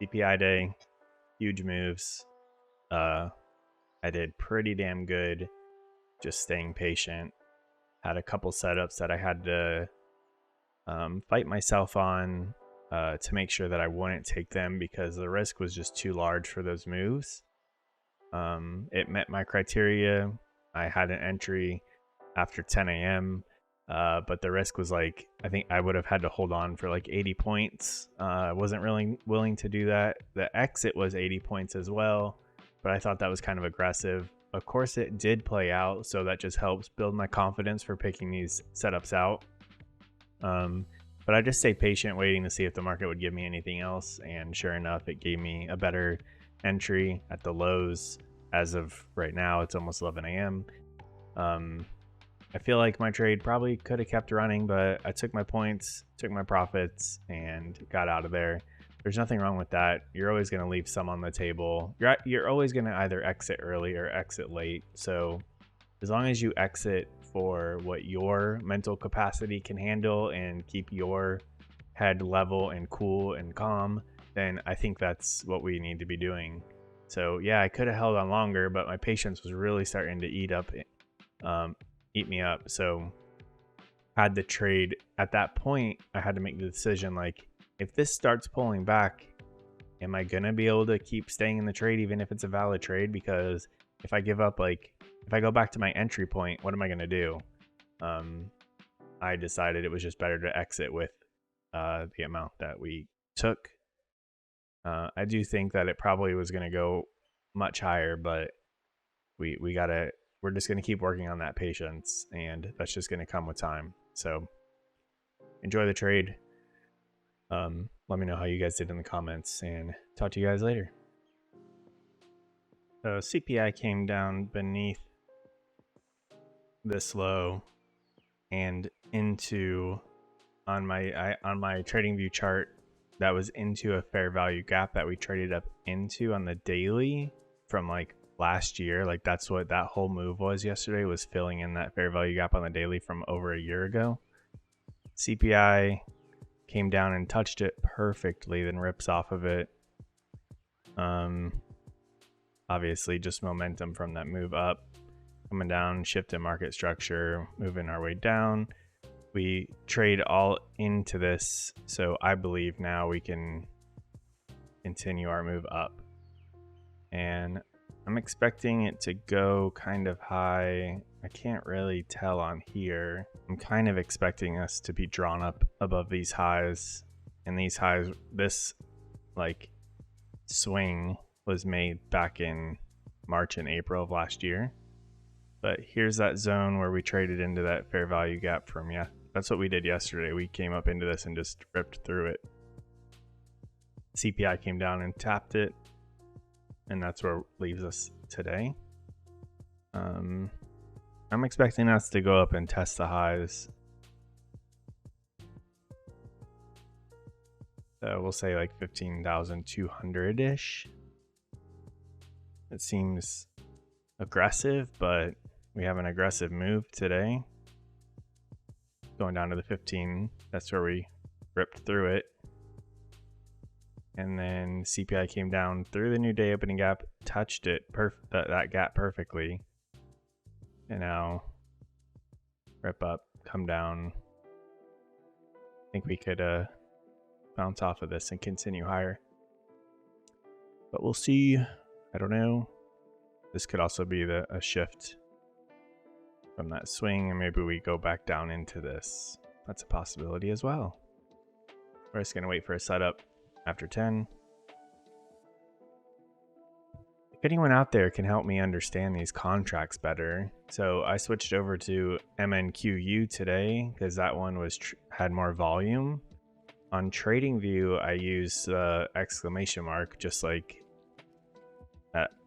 CPI day, huge moves. I did pretty damn good just staying patient. Had a couple setups that I had to fight myself on to make sure that I wouldn't take them because the risk was just too large for those moves. It met my criteria. I had an entry after 10 a.m. But the risk was like, I think I would have had to hold on for like 80 points. I wasn't really willing to do that. The exit was 80 points as well, but I thought that was kind of aggressive. Of course, it did play out, so that just helps build my confidence for picking these setups out. But I just stay patient, waiting to see if the market would give me anything else. And sure enough, it gave me a better entry at the lows. As of right now, it's almost 11 a.m. I feel like my trade probably could have kept running, but I took my points, took my profits, and got out of there. There's nothing wrong with that. You're always going to leave some on the table. You're always going to either exit early or exit late. So as long as you exit for what your mental capacity can handle and keep your head level and cool and calm, then I think that's what we need to be doing. So yeah, I could have held on longer, but my patience was really starting to eat me up. So had the trade at that point, I had to make the decision, like, if this starts pulling back, am I gonna be able to keep staying in the trade even if it's a valid trade? Because if I give up, like, if I go back to my entry point, what am I gonna do? I decided it was just better to exit with the amount that we took. I do think that it probably was gonna go much higher, but we're just gonna keep working on that patience, and that's just gonna come with time. So enjoy the trade. Let me know how you guys did in the comments, and talk to you guys later. So CPI came down beneath this low and into on my TradingVue chart, that was into a fair value gap that we traded up into on the daily from like last year. Like that's what that whole move was yesterday, was filling in that fair value gap on the daily from over a year ago. CPI came down and touched it perfectly, then rips off of it. Obviously just momentum from that move up, coming down, shift in market structure, moving our way down. We trade all into this, so I believe now we can continue our move up. And I'm expecting it to go kind of high. I can't really tell on here. I'm kind of expecting us to be drawn up above these highs. And these highs, this like swing was made back in March and April of last year. But here's that zone where we traded into that fair value gap from, yeah, that's what we did yesterday. We came up into this and just ripped through it. CPI came down and tapped it, and that's where it leaves us today. I'm expecting us to go up and test the highs. So we'll say like 15,200-ish. It seems aggressive, but we have an aggressive move today. Going down to the 15, that's where we ripped through it. And then CPI came down through the new day opening gap, touched it, that gap perfectly. And now rip up, come down. I think we could bounce off of this and continue higher. But we'll see. I don't know. This could also be a shift from that swing, and maybe we go back down into this. That's a possibility as well. We're just going to wait for a setup after 10. If anyone out there can help me understand these contracts better. So I switched over to MNQU today because that one was had more volume. On TradingVue, I use exclamation mark, just like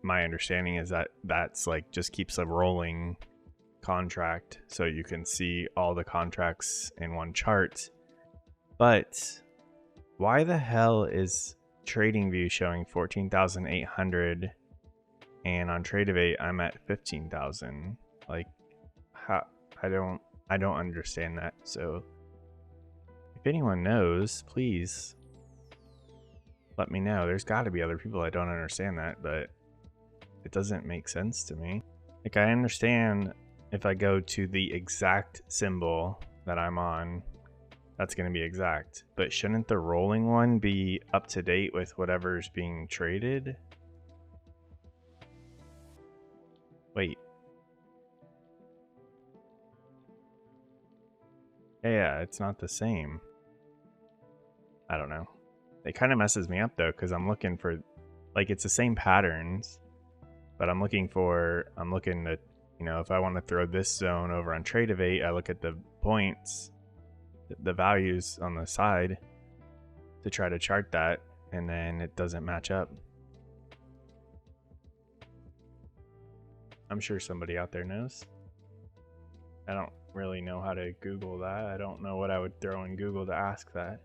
my understanding is that that's like just keeps a rolling contract, so you can see all the contracts in one chart. But why the hell is TradingVue showing 14,800 and on Tradervue I'm at 15,000? Like, how? I don't understand that. So if anyone knows, please let me know. There's got to be other people that don't understand that, but it doesn't make sense to me. Like, I understand if I go to the exact symbol that I'm on, that's going to be exact. But shouldn't the rolling one be up to date with whatever's being traded? Wait. Yeah, it's not the same. I don't know. It kind of messes me up though, because I'm looking for, like, it's the same patterns, but I'm looking to, you know, if I want to throw this zone over on Tradervue, I look at the points, the values on the side to try to chart that, and then it doesn't match up. I'm sure somebody out there knows. I don't really know how to Google that. I don't know what I would throw in Google to ask that.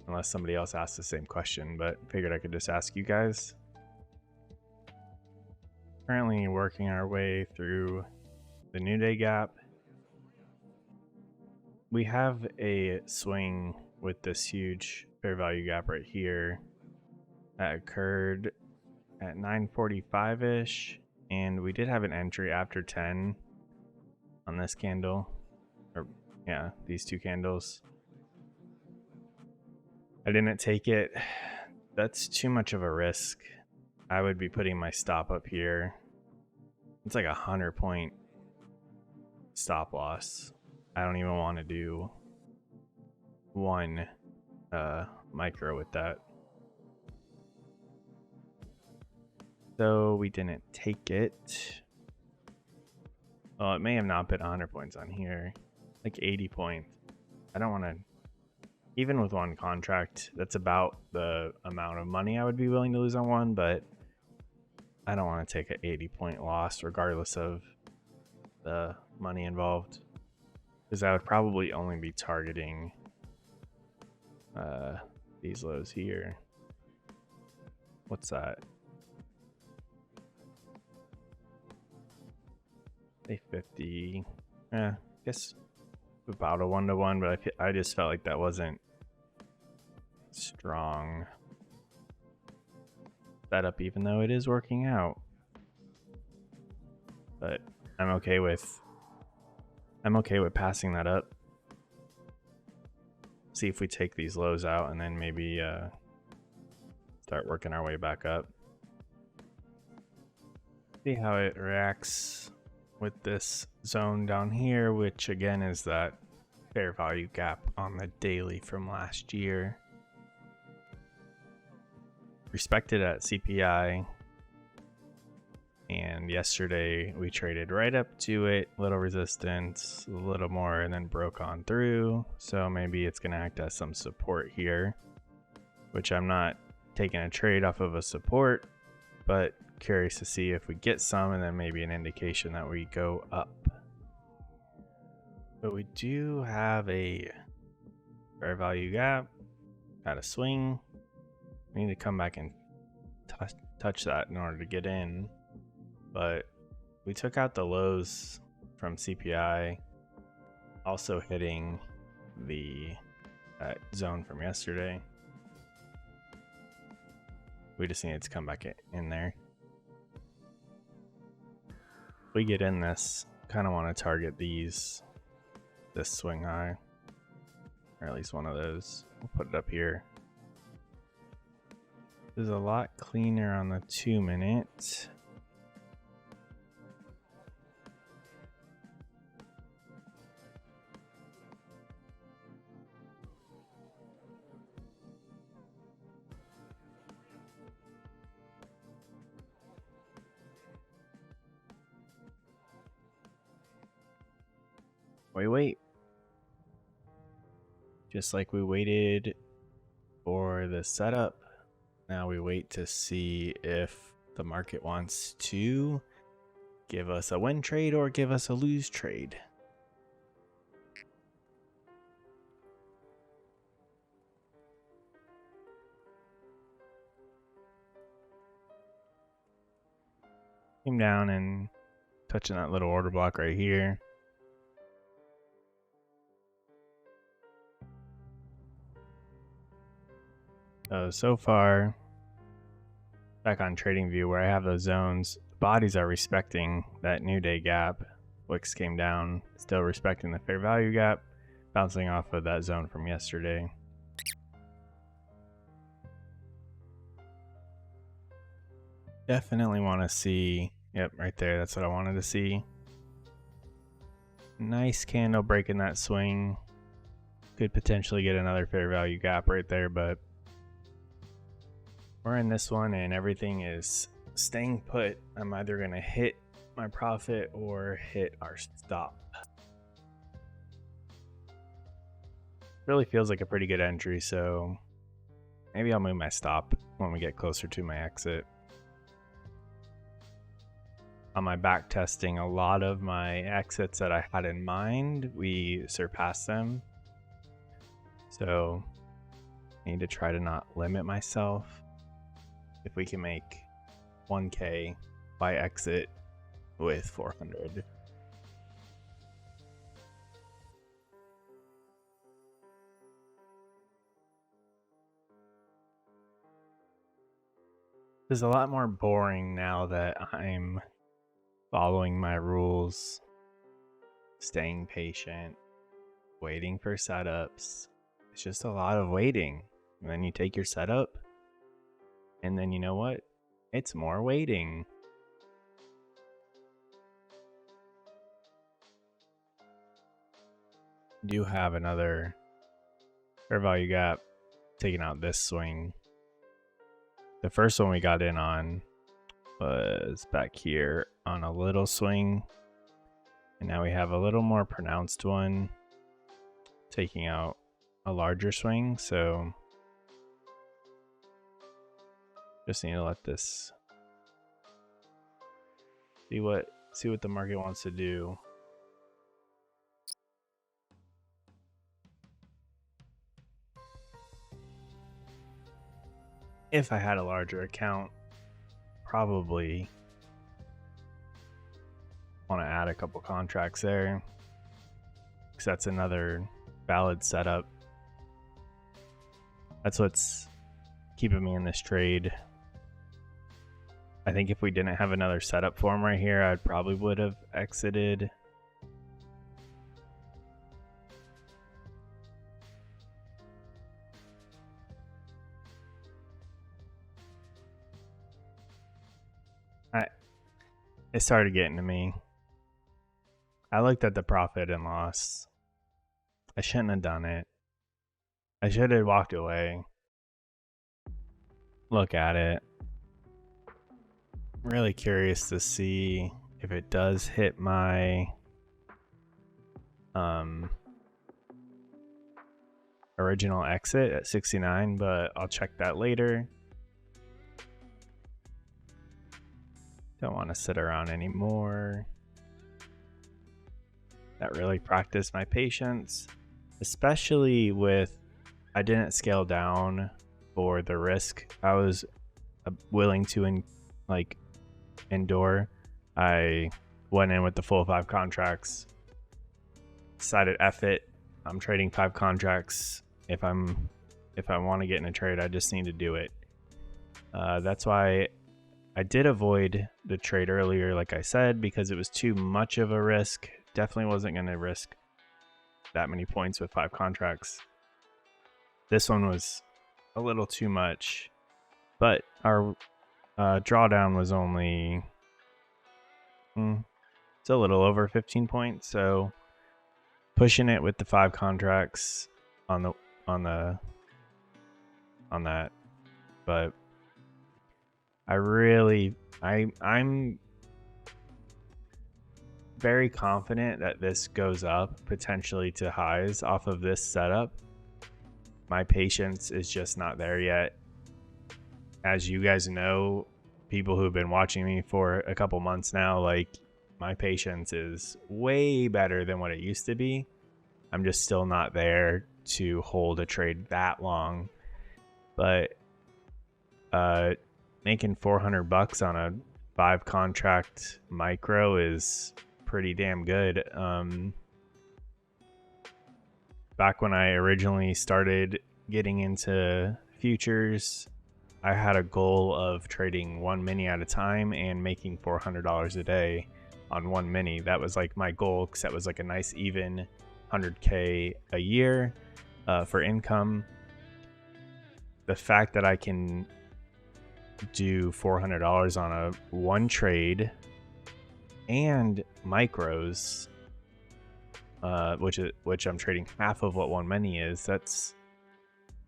Unless somebody else asked the same question, but figured I could just ask you guys. Currently working our way through the New Day gap. We have a swing with this huge fair value gap right here that occurred at 9:45-ish, and we did have an entry after 10 on this candle, or yeah, these two candles. I didn't take it. That's too much of a risk. I would be putting my stop up here. It's like 100-point stop loss. I don't even want to do one micro with that. So we didn't take it. Well, it may have not been 100 points on here, like 80 points. I don't want to, even with one contract, that's about the amount of money I would be willing to lose on one, but I don't want to take an 80-point loss regardless of the money involved, because I would probably only be targeting these lows here. What's that? Say 50. I guess about a 1-to-1, but I just felt like that wasn't strong setup, even though it is working out. But I'm okay with passing that up. See if we take these lows out and then maybe start working our way back up. See how it reacts with this zone down here, which again is that fair value gap on the daily from last year. Respected at CPI, and yesterday we traded right up to it, little resistance, a little more, and then broke on through. So maybe it's going to act as some support here, which I'm not taking a trade off of a support, but curious to see if we get some, and then maybe an indication that we go up. But we do have a fair value gap, got a swing. We need to come back and touch that in order to get in. But we took out the lows from CPI, also hitting the zone from yesterday. We just needed to come back in there. If we get in this, kind of want to target this swing high, or at least one of those. We'll put it up here. This is a lot cleaner on the 2-minute. Wait. Just like we waited for the setup, now we wait to see if the market wants to give us a win trade or give us a lose trade. Came down and touching that little order block right here. So far, back on TradingView where I have those zones, the bodies are respecting that new day gap. Wicks came down, still respecting the fair value gap, bouncing off of that zone from yesterday. Definitely want to see, yep, right there, that's what I wanted to see. Nice candle breaking that swing. Could potentially get another fair value gap right there, but we're in this one and everything is staying put. I'm either going to hit my profit or hit our stop. Really feels like a pretty good entry, so maybe I'll move my stop when we get closer to my exit. On my back testing, a lot of my exits that I had in mind, we surpassed them. So I need to try to not limit myself. If we can make 1K by exit with 400. It's a lot more boring now that I'm following my rules, staying patient, waiting for setups. It's just a lot of waiting. And then you take your setup, and then you know what? It's more waiting. Do have another fair value gap taking out this swing. The first one we got in on was back here on a little swing, and now we have a little more pronounced one taking out a larger swing. So just need to let this see what the market wants to do. If I had a larger account, probably want to add a couple contracts there, because that's another valid setup. That's what's keeping me in this trade. I think if we didn't have another setup for him right here, I probably would have exited. It started getting to me. I looked at the profit and loss. I shouldn't have done it. I should have walked away. Look at it. I'm really curious to see if it does hit my original exit at 69, but I'll check that later. Don't want to sit around anymore. That really practiced my patience, especially with I didn't scale down for the risk I was willing to endure. I went in with the full 5 contracts, decided F it. I'm trading 5 contracts. If I want to get in a trade, I just need to do it. That's why I did avoid the trade earlier, like I said, because it was too much of a risk. Definitely wasn't going to risk that many points with 5 contracts. This one was a little too much, but our drawdown was only it's a little over 15 points, so pushing it with the 5 contracts on that. But I'm very confident that this goes up potentially to highs off of this setup. My patience is just not there yet. As you guys know, people who've been watching me for a couple months now, like, my patience is way better than what it used to be. I'm just still not there to hold a trade that long. But making $400 on a 5 contract micro is pretty damn good. Back when I originally started getting into futures, I had a goal of trading one mini at a time and making $400 a day on one mini. That was like my goal, because that was like a nice even 100K a year for income. The fact that I can do $400 on a one trade and micros, which I'm trading half of what one mini is, that's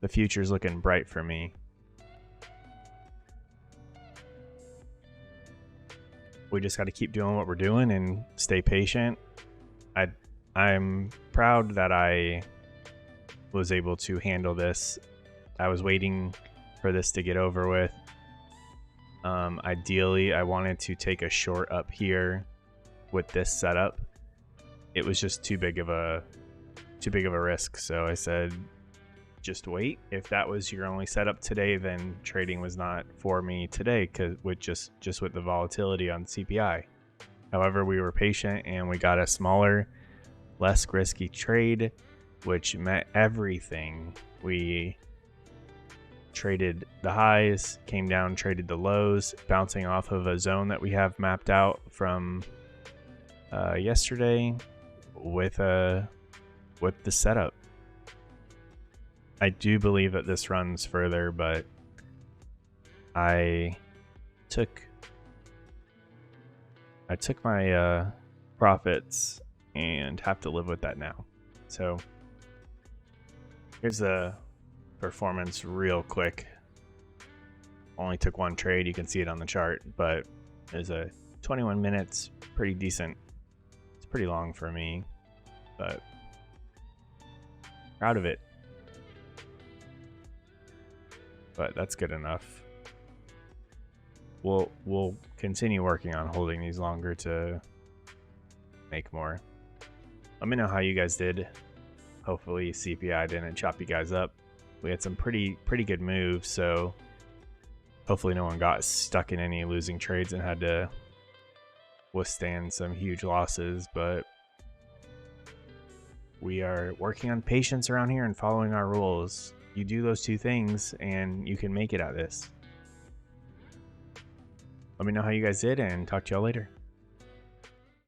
the future's looking bright for me. We just got to keep doing what we're doing and stay patient. I'm proud that I was able to handle this. I was waiting for this to get over with. Ideally, I wanted to take a short up here with this setup. It was just too big of a risk, so I said, just wait. If that was your only setup today, then trading was not for me today, because with just with the volatility on CPI. However, we were patient and we got a smaller, less risky trade, which met everything. We traded the highs, came down, traded the lows, bouncing off of a zone that we have mapped out from yesterday with the setup. I do believe that this runs further, but I took my profits and have to live with that now. So here's the performance real quick. Only took one trade, you can see it on the chart, but there's a 21 minutes, pretty decent. It's pretty long for me, but proud of it. But that's good enough. We'll continue working on holding these longer to make more. Let me know how you guys did. Hopefully CPI didn't chop you guys up. We had some pretty good moves, so hopefully no one got stuck in any losing trades and had to withstand some huge losses. But we are working on patience around here and following our rules. You do those two things and you can make it at this. Let me know how you guys did and talk to y'all later.